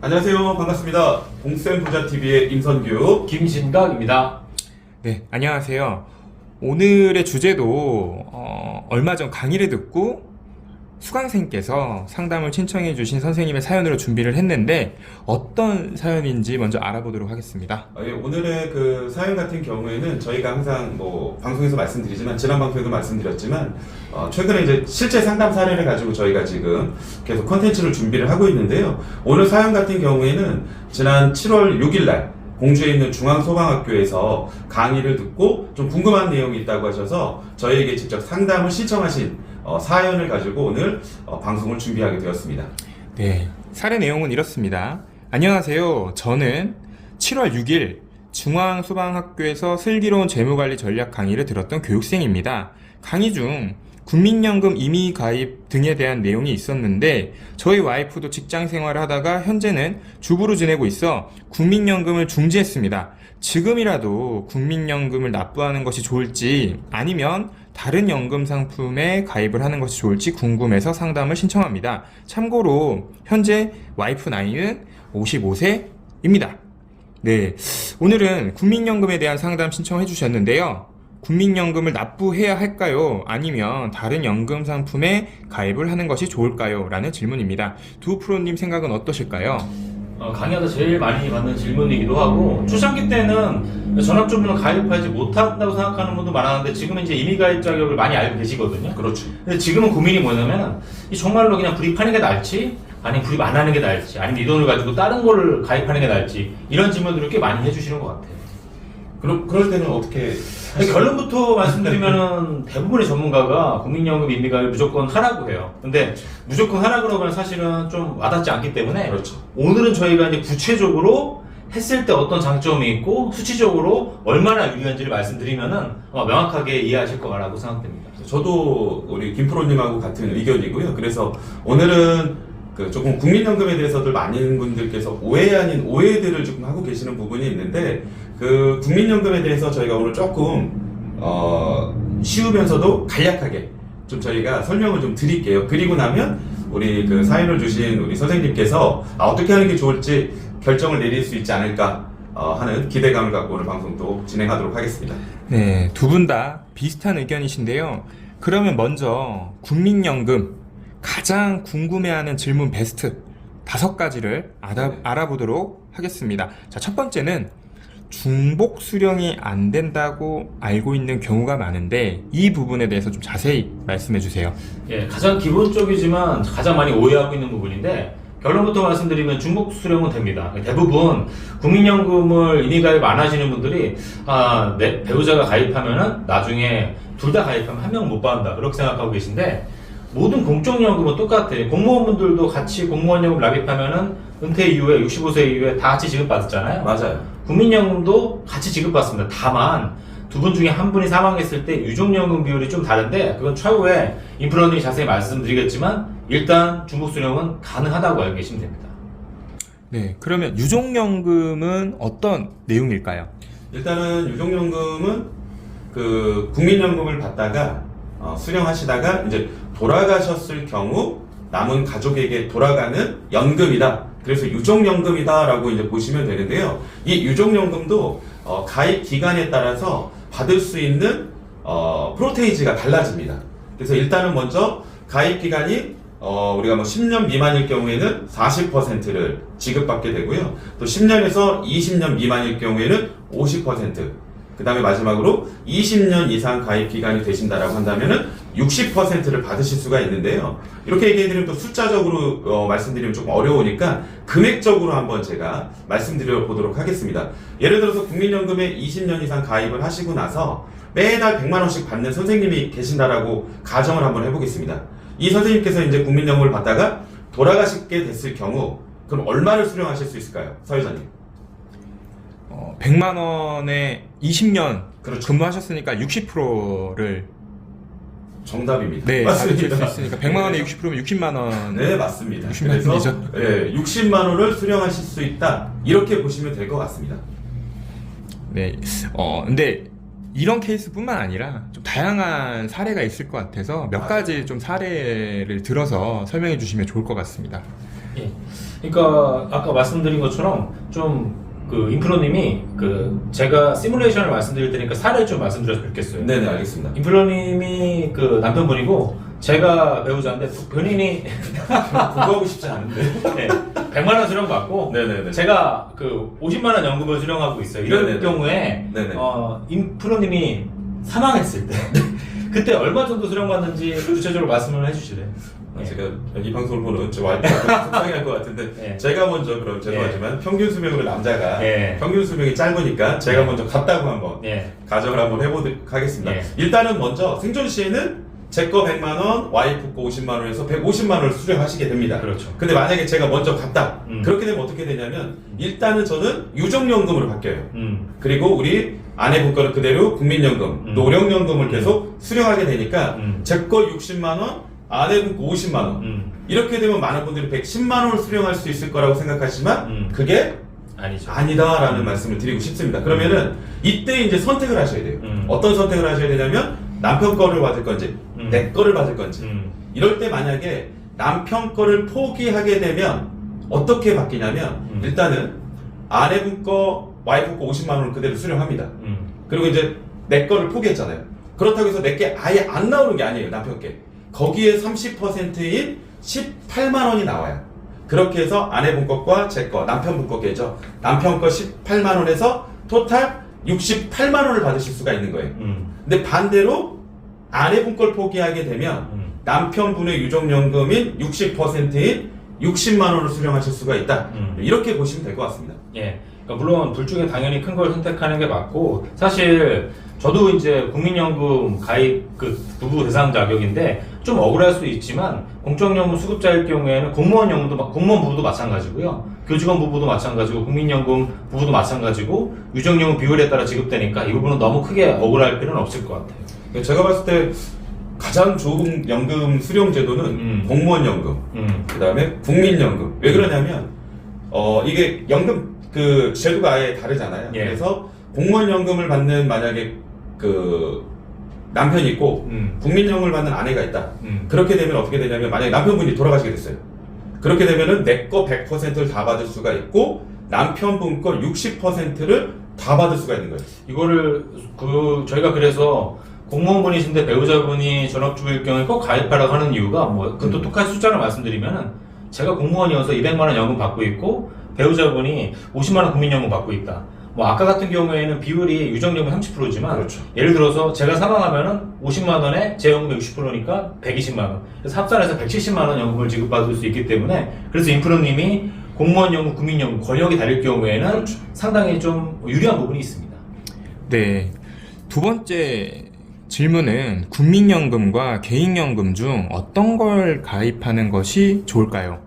안녕하세요. 반갑습니다. 공센부자TV의 임선규, 김진각입니다. 네, 안녕하세요. 오늘의 주제도 얼마 전 강의를 듣고 수강생께서 상담을 신청해 주신 선생님의 사연으로 준비를 했는데 어떤 사연인지 먼저 알아보도록 하겠습니다. 오늘의 그 사연 같은 경우에는 저희가 항상 방송에서 말씀드리지만, 지난 방송에도 말씀드렸지만, 최근에 이제 실제 상담 사례를 가지고 저희가 지금 계속 컨텐츠를 준비를 하고 있는데요. 오늘 사연 같은 경우에는 지난 7월 6일날 공주에 있는 중앙소방학교에서 강의를 듣고 좀 궁금한 내용이 있다고 하셔서 저희에게 직접 상담을 신청하신 사연을 가지고 오늘 방송을 준비하게 되었습니다. 네, 사례 내용은 이렇습니다. 안녕하세요. 저는 7월 6일 중앙소방학교에서 슬기로운 재무관리 전략 강의를 들었던 교육생입니다. 강의 중 국민연금 임의 가입 등에 대한 내용이 있었는데 저희 와이프도 직장 생활을 하다가 현재는 주부로 지내고 있어 국민연금을 중지했습니다. 지금이라도 국민연금을 납부하는 것이 좋을지 아니면 다른 연금 상품에 가입을 하는 것이 좋을지 궁금해서 상담을 신청합니다. 참고로 현재 와이프 나이는 55세입니다. 네, 오늘은 국민연금에 대한 상담 신청해 주셨는데요. 국민연금을 납부해야 할까요? 아니면 다른 연금 상품에 가입을 하는 것이 좋을까요? 라는 질문입니다. 두 프로님 생각은 어떠실까요? 강의하다 제일 많이 받는 질문이기도 하고, 초창기 때는 전업주부는 가입하지 못한다고 생각하는 분도 많았는데 지금은 이제 임의가입 자격을 많이 알고 계시거든요. 그렇죠. 근데 지금은 고민이 뭐냐면 정말로 그냥 불입하는 게 나을지, 아니면 불입 안 하는 게 나을지, 아니면 이 돈을 가지고 다른 거를 가입하는 게 나을지, 이런 질문들을 꽤 많이 해주시는 것 같아요. 그럴 때는 어떻게 결론부터 말씀드리면은 대부분의 전문가가 국민연금 임의가입을 무조건 하라고 해요. 근데 무조건 하라고 하면 사실은 좀 와닿지 않기 때문에, 그렇죠. 오늘은 저희가 이제 구체적으로 했을 때 어떤 장점이 있고 수치적으로 얼마나 유리한지를 말씀드리면은 명확하게 이해하실 거라고 생각됩니다. 저도 우리 김프로님하고 같은 의견이고요. 그래서 오늘은 조금 국민연금에 대해서들 많은 분들께서 오해 아닌 오해들을 조금 하고 계시는 부분이 있는데, 그 국민연금에 대해서 저희가 오늘 조금 쉬우면서도 간략하게 좀 저희가 설명을 좀 드릴게요. 그리고 나면 우리 그 사연을 주신 우리 선생님께서 어떻게 하는 게 좋을지 결정을 내릴 수 있지 않을까 하는 기대감을 갖고 오늘 방송도 진행하도록 하겠습니다. 네, 두 분 다 비슷한 의견이신데요. 그러면 먼저 국민연금 가장 궁금해하는 질문 베스트 5가지를 알아보도록 하겠습니다. 자, 첫 번째는 중복 수령이 안 된다고 알고 있는 경우가 많은데 이 부분에 대해서 좀 자세히 말씀해 주세요. 예, 가장 기본적이지만 가장 많이 오해하고 있는 부분인데, 결론부터 말씀드리면 중복 수령은 됩니다. 대부분 국민연금을 임의가입 안 하시는 분들이 내 배우자가 가입하면은 나중에 둘 다 가입하면 한 명 못 받는다, 그렇게 생각하고 계신데, 모든 공적연금은 똑같아요. 공무원분들도 같이 공무원연금 납입하면은 은퇴 이후에 65세 이후에 다 같이 지급받았잖아요. 맞아요. 국민연금도 같이 지급받습니다. 다만 두 분 중에 한 분이 사망했을 때 유족연금 비율이 좀 다른데, 그건 차후에 임프로님이 자세히 말씀드리겠지만 일단 중복수령은 가능하다고 알고 계시면 됩니다. 네, 그러면 유족연금은 어떤 내용일까요? 일단은 유족연금은 그 국민연금을 받다가 수령하시다가 이제 돌아가셨을 경우 남은 가족에게 돌아가는 연금이다. 그래서 유족연금이다라고 이제 보시면 되는데요. 이 유족연금도 가입 기간에 따라서 받을 수 있는 프로테이지가 달라집니다. 그래서 일단은 먼저 가입 기간이 우리가 10년 미만일 경우에는 40%를 지급받게 되고요. 또 10년에서 20년 미만일 경우에는 50%, 그 다음에 마지막으로 20년 이상 가입 기간이 되신다라고 한다면은 60%를 받으실 수가 있는데요. 이렇게 얘기해드리면 또 숫자적으로 말씀드리면 조금 어려우니까 금액적으로 한번 제가 말씀드려 보도록 하겠습니다. 예를 들어서 국민연금에 20년 이상 가입을 하시고 나서 매달 100만 원씩 받는 선생님이 계신다라고 가정을 한번 해보겠습니다. 이 선생님께서 이제 국민연금을 받다가 돌아가시게 됐을 경우, 그럼 얼마를 수령하실 수 있을까요? 사회자님. 100만 원에 20년 그렇죠. 근무하셨으니까 60%를 정답입니다. 네, 맞습니다. 받으실 수 있으니까 100만 원에 60%면 60만 원. 네, 맞습니다. 60만 그래서 원이죠. 60만 원을 수령하실 수 있다. 이렇게 보시면 될 것 같습니다. 네, 근데 이런 케이스뿐만 아니라 좀 다양한 사례가 있을 것 같아서 몇 가지 좀 사례를 들어서 설명해 주시면 좋을 것 같습니다. 예. 그러니까 아까 말씀드린 것처럼 좀 그 인프로님이 그 제가 시뮬레이션을 말씀드릴 테니까 사례를 좀 말씀드려서 뵙겠어요. 네네, 알겠습니다. 인프로님이 그 남편분이고 제가 배우자인데 본인이 그거하고 싶지 않은데. 네, 100만 원 수령 받고 네네네. 제가 그 50만 원 연금을 수령하고 있어요. 이런 네네네. 경우에 네네. 인프로님이 사망했을 때 그때 얼마 정도 수령받는지 구체적으로 말씀을 해주실래요? 네. 제가 이 방송을 보는 제 와이프가 속상해할 것 같은데 네. 제가 먼저 그럼 죄송하지만 평균 수명으로 남자가 네. 평균 수명이 짧으니까 제가 네. 먼저 같다고 한번 네. 가정을 한번 해보도록 하겠습니다. 네. 일단은 먼저 생존 시에는 제 거 100만 원, 와이프 거 50만 원에서 150만 원을 수령하시게 됩니다. 그렇죠. 근데 만약에 제가 먼저 갔다. 음. 그렇게 되면 어떻게 되냐면 일단은 저는 유족연금으로 바뀌어요. 그리고 우리 아내분 거는 그대로 국민연금, 노령연금을 계속 수령하게 되니까 제 거 60만 원, 아내분 거 50만 원. 이렇게 되면 많은 분들이 110만 원을 수령할 수 있을 거라고 생각하지만 그게 아니죠. 아니다라는 말씀을 드리고 싶습니다. 그러면은 이때 이제 선택을 하셔야 돼요. 어떤 선택을 하셔야 되냐면 남편 거를 받을 건지 내 거를 받을 건지. 이럴 때 만약에 남편 거를 포기하게 되면 어떻게 바뀌냐면 일단은 아내분 거, 와이프 거 50만 원을 그대로 수령합니다. 그리고 이제 내 거를 포기했잖아요. 그렇다고 해서 내게 아예 안 나오는 게 아니에요. 남편 게. 거기에 30%인 18만 원이 나와요. 그렇게 해서 아내분 것과 제 거, 남편분 거겠죠. 남편 거 18만 원에서 토탈 68만 원을 받으실 수가 있는 거예요. 근데 반대로 아내분 걸 포기하게 되면 남편분의 유족연금인 60%인 60만 원을 수령하실 수가 있다. 이렇게 보시면 될 것 같습니다. 예. 그러니까 물론 둘 중에 당연히 큰 걸 선택하는 게 맞고 사실 저도 이제 국민연금 가입 그 부부 대상 자격인데 좀 억울할 수 있지만 공적연금 수급자일 경우에는 공무원 부부도 마찬가지고요. 교직원 부부도 마찬가지고 국민연금 부부도 마찬가지고 유족연금 비율에 따라 지급되니까 이 부분은 너무 크게 억울할 필요는 없을 것 같아요. 제가 봤을 때 가장 좋은 연금 수령 제도는 공무원연금, 그 다음에 국민연금. 왜 그러냐면 이게 연금 그 제도가 아예 다르잖아요. 예. 그래서 공무원연금을 받는 만약에 그 남편이 있고 국민연금을 받는 아내가 있다. 그렇게 되면 어떻게 되냐면 만약에 남편분이 돌아가시게 됐어요. 그렇게 되면은 내 거 100%를 다 받을 수가 있고 남편분 거 60%를 다 받을 수가 있는 거예요. 이거를 저희가 그래서 공무원분이신데 배우자분이 전업주부일 경우에 꼭 가입하라고 하는 이유가 뭐 그것도 똑같이 숫자를 말씀드리면은 제가 공무원이어서 200만 원 연금 받고 있고 배우자분이 50만 원 국민연금 받고 있다. 뭐 아까 같은 경우에는 비율이 유정연금 30%지만 그렇죠. 예를 들어서 제가 사망하면은 50만 원에 제 연금이 60%니까 120만 원. 그래서 합산해서 170만 원 연금을 지급받을 수 있기 때문에 그래서 인프로님이 공무원연금, 국민연금 권역이 다를 경우에는 그렇죠. 상당히 좀 유리한 부분이 있습니다. 네. 두 번째 질문은 국민연금과 개인연금 중 어떤 걸 가입하는 것이 좋을까요?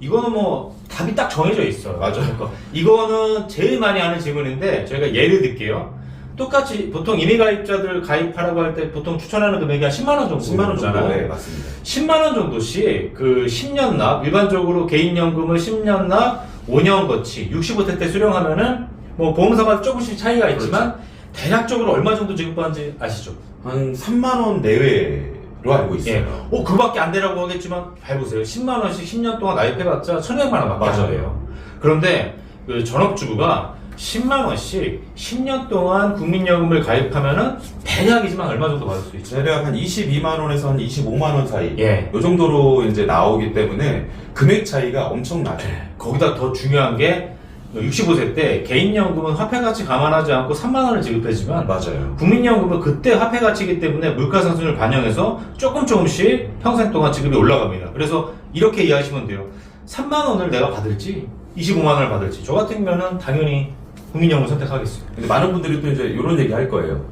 이거는 뭐 답이 딱 정해져 있어요. 맞아요. 그러니까 이거는 제일 많이 하는 질문인데 저희가 예를 들게요. 똑같이 보통 임의가입자들 가입하라고 할 때 보통 추천하는 금액이 한 10만 원 정도 10만 원 정도. 잖아요. 네, 맞습니다. 10만 원 정도씩 그 10년 납 일반적으로 개인연금을 10년 납 5년 거치 65세 때 수령하면은 뭐 보험사마다 조금씩 차이가 있지만 대략적으로 얼마 정도 지급받는지 아시죠? 한 3만 원 내외로 알고 있어요. 예. 그밖에 안 되라고 하겠지만 잘 보세요. 10만 원씩 10년 동안 나입해봤자 1,200만 원밖에 안 맞아요. 돼요. 그런데 그 전업주부가 10만 원씩 10년 동안 국민연금을 가입하면은 대략이지만 얼마 정도 받을 수 있죠? 대략 한 22만 원에서 한 25만 원 사이. 예. 요 정도로 이제 나오기 때문에 금액 차이가 엄청나죠. 거기다 더 중요한 게 65세 때 개인연금은 화폐가치 감안하지 않고 3만 원을 지급하지만 맞아요. 국민연금은 그때 화폐가치이기 때문에 물가상승을 반영해서 조금씩 평생 동안 지급이 올라갑니다. 그래서 이렇게 이해하시면 돼요. 3만 원을 내가 받을지 25만 원을 받을지 저 같은 경우는 당연히 국민연금을 선택하겠습니다. 근데 많은 분들이 또 이제 이런 얘기 할 거예요.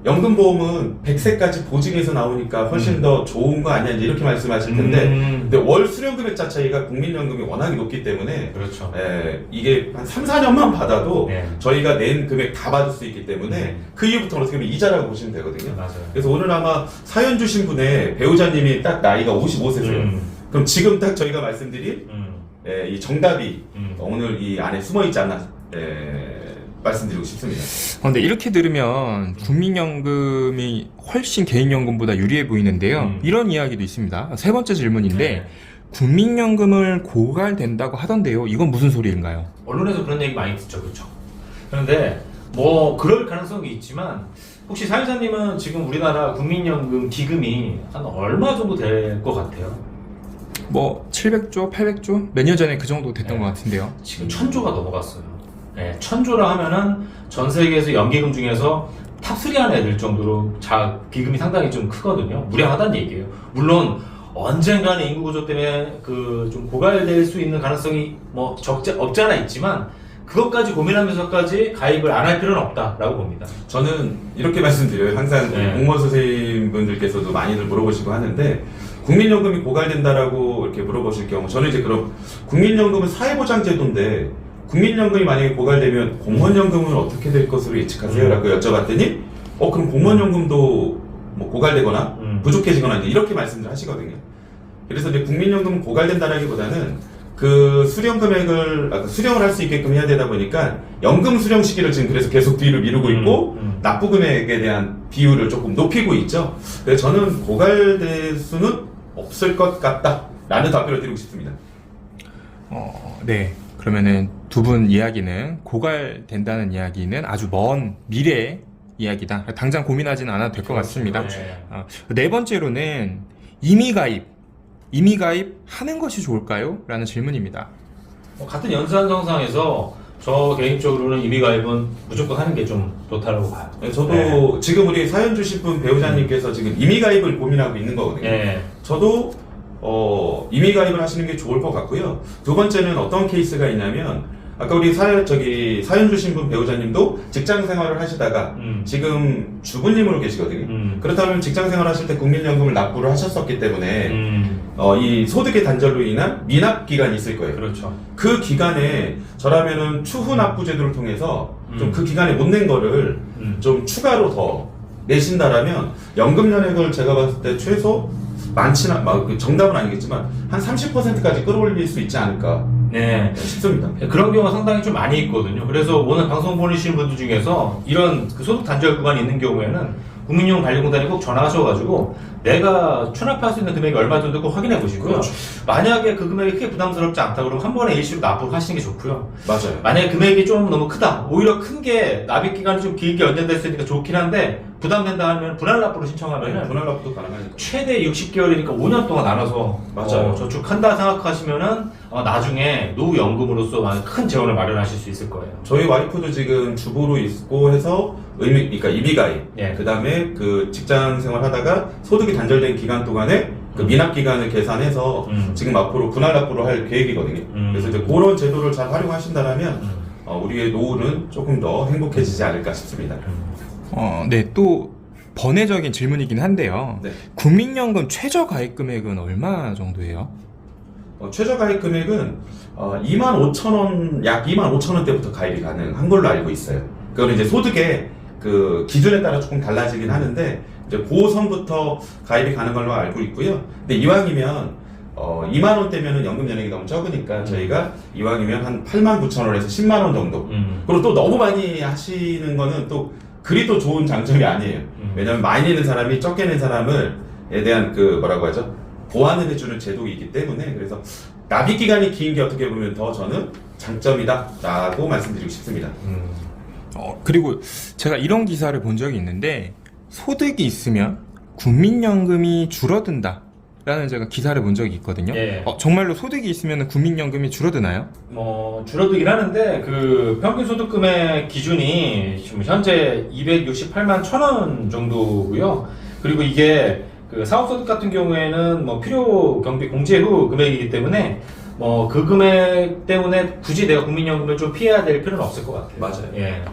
연금보험은 100세까지 보증해서 나오니까 훨씬 더 좋은 거 아니야? 이제 이렇게 말씀하실 텐데, 근데 월 수령 금액 자체가 국민연금이 워낙에 높기 때문에, 그렇죠. 이게 한 3, 4년만 받아도 네. 저희가 낸 금액 다 받을 수 있기 때문에 그 이후부터는 어떻게 보면 이자라고 보시면 되거든요. 맞아요. 그래서 오늘 아마 사연 주신 분의 배우자님이 딱 나이가 55세세요. 그럼 지금 딱 저희가 말씀드린 이 정답이 오늘 이 안에 숨어 있지 않나 말씀드리고 싶습니다. 근데 이렇게 들으면 국민연금이 훨씬 개인연금보다 유리해 보이는데요. 이런 이야기도 있습니다. 세 번째 질문인데 네. 국민연금을 고갈된다고 하던데요. 이건 무슨 소리인가요? 언론에서 그런 얘기 많이 듣죠, 그렇죠? 그런데 뭐 그럴 가능성이 있지만 혹시 사회자님은 지금 우리나라 국민연금 기금이 한 얼마 정도 될 것 같아요? 뭐 700조, 800조? 몇 년 전에 그 정도 됐던 네. 것 같은데요. 지금 1000조가 넘어갔어요. 네, 1000조라 하면은 전 세계에서 연기금 중에서 탑3 안에 들 정도로 기금이 상당히 좀 크거든요. 무량하다는 얘기예요. 물론 언젠가는 인구 구조 때문에 그 좀 고갈될 수 있는 가능성이 뭐 없지 않아 있지만 그것까지 고민하면서까지 가입을 안 할 필요는 없다라고 봅니다. 저는 이렇게 말씀드려요. 항상 네. 공무원 선생님분들께서도 많이들 물어보시고 하는데 국민연금이 고갈된다라고 이렇게 물어보실 경우 저는 이제 그럼 국민연금은 사회보장제도인데 국민연금이 만약에 고갈되면 공무원연금은 어떻게 될 것으로 예측하세요? 라고 여쭤봤더니 그럼 공무원연금도 뭐 고갈되거나 부족해지거나 이렇게 말씀을 하시거든요. 그래서 이제 국민연금은 고갈된다라기보다는 그 수령 금액을 수령을 할 수 있게끔 해야 되다 보니까 연금 수령 시기를 지금 그래서 계속 뒤로 미루고 있고 납부 금액에 대한 비율을 조금 높이고 있죠. 그래서 저는 고갈될 수는 없을 것 같다라는 답변을 드리고 싶습니다. 네. 그러면은 두 분 이야기는 고갈된다는 이야기는 아주 먼 미래의 이야기다. 당장 고민하지는 않아도 될 것 같습니다. 네. 네 번째로는 이미 가입하는 것이 좋을까요? 라는 질문입니다. 같은 연산정상에서 저 개인적으로는 임의 가입은 무조건 하는 게 좀 좋다라고 봐요. 네, 저도 지금 우리 사연 주신 분 배우자님께서 지금 임의 가입을 고민하고 있는 거거든요. 네. 저도 임의 가입을 하시는 게 좋을 것 같고요. 두 번째는 어떤 케이스가 있냐면 아까 우리 사연 주신 분 배우자님도 직장 생활을 하시다가 지금 주부님으로 계시거든요. 그렇다면 직장 생활 하실 때 국민연금을 납부를 하셨었기 때문에 이 소득의 단절로 인한 미납 기간이 있을 거예요. 그렇죠. 그 기간에 저라면은 추후 납부 제도를 통해서 좀 그 기간에 못 낸 거를 좀 추가로 더 내신다라면 연금 연액을 제가 봤을 때 최소 많지는 정답은 아니겠지만 한 30%까지 끌어올릴 수 있지 않을까 네. 싶습니다. 그런 경우가 상당히 좀 많이 있거든요. 그래서 오늘 방송 보내시는 분들 중에서 이런 그 소득 단절 구간이 있는 경우에는 국민연금 관리공단에 꼭 전화하셔가지고 내가 추납할 수 있는 금액이 얼마 정도 꼭 확인해 보시고요. 그렇죠. 만약에 그 금액이 크게 부담스럽지 않다 그러면 한 번에 일시로 납부를 하시는 게 좋고요. 맞아요. 만약에 금액이 좀 너무 크다, 오히려 큰 게 납입 기간이 좀 길게 연장됐으니까 좋긴 한데 부담된다 하면 분할 납부를 신청하면 분할 납부도 가능하니까. 최대 60개월이니까 5년 동안 나눠서 맞아요. 저축한다 생각하시면은 나중에 노후연금으로서 큰 재원을 마련하실 수 있을 거예요. 저희 와이프도 지금 주부로 있고 해서 그러니까 임의가입, 예. 그 다음에 그 직장 생활하다가 소득이 단절된 기간 동안에 그 미납 기간을 계산해서 지금 앞으로 분할 납부를 할 계획이거든요. 그래서 이제 그런 제도를 잘 활용하신다면 우리의 노후는 조금 더 행복해지지 않을까 싶습니다. 네, 또 번외적인 질문이긴 한데요. 네. 국민연금 최저 가입 금액은 얼마 정도예요? 최저 가입 금액은 25,000원, 약 25,000원대부터 가입이 가능한 걸로 알고 있어요. 그건 이제 소득의 그 기준에 따라 조금 달라지긴 하는데 이제 고선부터 가입이 가는 걸로 알고 있고요. 근데 이왕이면 2만 원대면은 연금 연액이 너무 적으니까 저희가 이왕이면 한 89,000원에서 10만 원 정도. 그리고 또 너무 많이 하시는 거는 또 그리 또 좋은 장점이 아니에요. 왜냐면 많이 내는 사람이 적게 낸 사람을에 대한 그 뭐라고 하죠? 보완을 해주는 제도이기 때문에 그래서 납입 기간이 긴 게 어떻게 보면 더 저는 장점이다라고 말씀드리고 싶습니다. 그리고 제가 이런 기사를 본 적이 있는데 소득이 있으면 국민연금이 줄어든다 라는 제가 기사를 본 적이 있거든요. 예. 정말로 소득이 있으면 국민연금이 줄어드나요? 줄어들긴 하는데 그 평균 소득 금액 기준이 지금 현재 268만 1,000원 정도고요. 그리고 이게 그 사업소득 같은 경우에는 필요 경비 공제 후 금액이기 때문에 그 금액 때문에 굳이 내가 국민연금을 좀 피해야 될 필요는 없을 것 같아요. 맞아요. 예.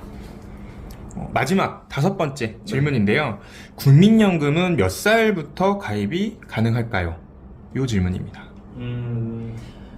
마지막 5번째 질문인데요. 국민연금은 몇 살부터 가입이 가능할까요? 이 질문입니다.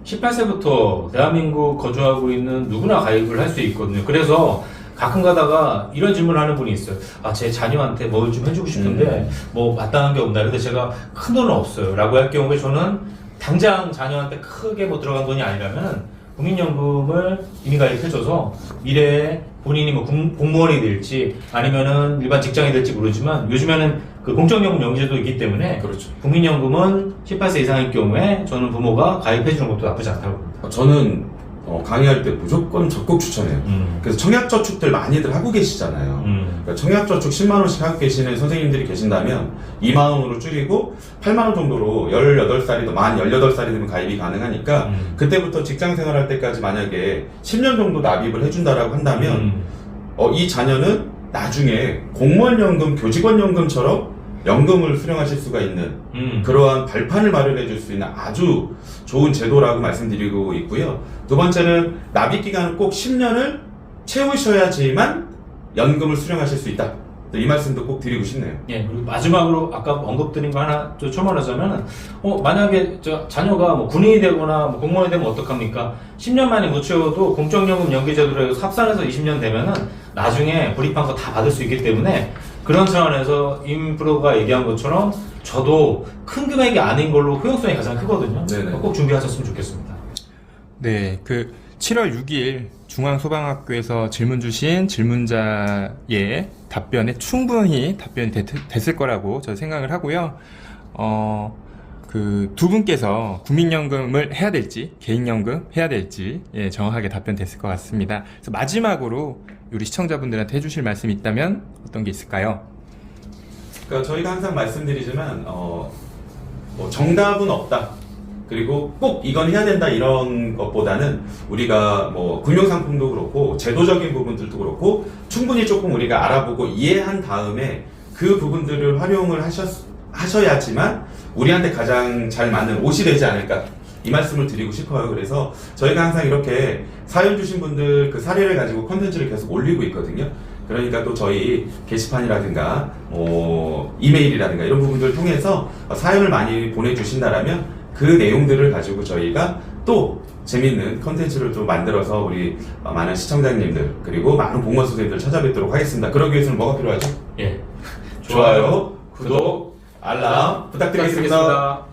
18세부터 대한민국 거주하고 있는 누구나 가입을 할 수 있거든요. 그래서 가끔 가다가 이런 질문을 하는 분이 있어요. 제 자녀한테 뭘 좀 해주고 싶은데 마땅한 게 없나. 근데 제가 큰 돈은 없어요 라고 할 경우에 저는 당장 자녀한테 크게 들어간 돈이 아니라면 국민연금을 이미 가입해줘서 미래에 본인이 뭐 공무원이 될지 아니면은 일반 직장이 될지 모르지만 요즘에는 그 공적연금 연계제도 있기 때문에 그렇죠. 국민연금은 18세 이상일 경우에 저는 부모가 가입해주는 것도 나쁘지 않다고 봅니다. 저는 강의할 때 무조건 적극 추천해요. 그래서 청약저축들 많이들 하고 계시잖아요. 그러니까 청약저축 10만원씩 하고 계시는 선생님들이 계신다면 2만원으로 줄이고 8만원 정도로 18살이든 만 18살이 되면 가입이 가능하니까 그때부터 직장 생활할 때까지 만약에 10년 정도 납입을 해준다라고 한다면 이 자녀는 나중에 공무원연금, 교직원연금처럼 연금을 수령하실 수가 있는 그러한 발판을 마련해 줄 수 있는 아주 좋은 제도라고 말씀드리고 있고요. 두 번째는 납입 기간은 꼭 10년을 채우셔야지만 연금을 수령하실 수 있다. 이 말씀도 꼭 드리고 싶네요. 예, 그리고 마지막으로 아까 언급드린 거 하나 좀 첨언하자면, 만약에 자녀가 뭐 군인이 되거나 뭐 공무원이 되면 어떡합니까? 10년 만에 못 채워도 공적연금 연계제도로 해서 합산해서 20년 되면은 나중에 불입한 거 다 받을 수 있기 때문에 그런 차원에서 임 프로가 얘기한 것처럼 저도 큰 금액이 아닌 걸로 효용성이 가장 크거든요. 네네. 꼭 준비하셨으면 좋겠습니다. 네, 그 7월 6일 중앙소방학교에서 질문 주신 질문자의 답변에 충분히 답변이 됐을 거라고 저 생각을 하고요. 그 두 분께서 국민연금을 해야 될지 개인연금 해야 될지 정확하게 답변됐을 것 같습니다. 그래서 마지막으로 우리 시청자분들한테 해주실 말씀이 있다면 어떤 게 있을까요? 그러니까 저희가 항상 말씀드리지만 정답은 없다. 그리고 꼭 이건 해야 된다 이런 것보다는 우리가 뭐 금융상품도 그렇고 제도적인 부분들도 그렇고 충분히 조금 우리가 알아보고 이해한 다음에 그 부분들을 활용을 하셔야지만 우리한테 가장 잘 맞는 옷이 되지 않을까 이 말씀을 드리고 싶어요. 그래서 저희가 항상 이렇게 사연 주신 분들 그 사례를 가지고 컨텐츠를 계속 올리고 있거든요. 그러니까 또 저희 게시판이라든가 이메일이라든가 이런 부분들을 통해서 사연을 많이 보내주신다라면 그 내용들을 가지고 저희가 또 재밌는 컨텐츠를 좀 만들어서 우리 많은 시청자님들 그리고 많은 공무원 선생님들 찾아뵙도록 하겠습니다. 그러기 위해서는 뭐가 필요하죠? 예. 좋아요, 구독, 알람 부탁드리겠습니다.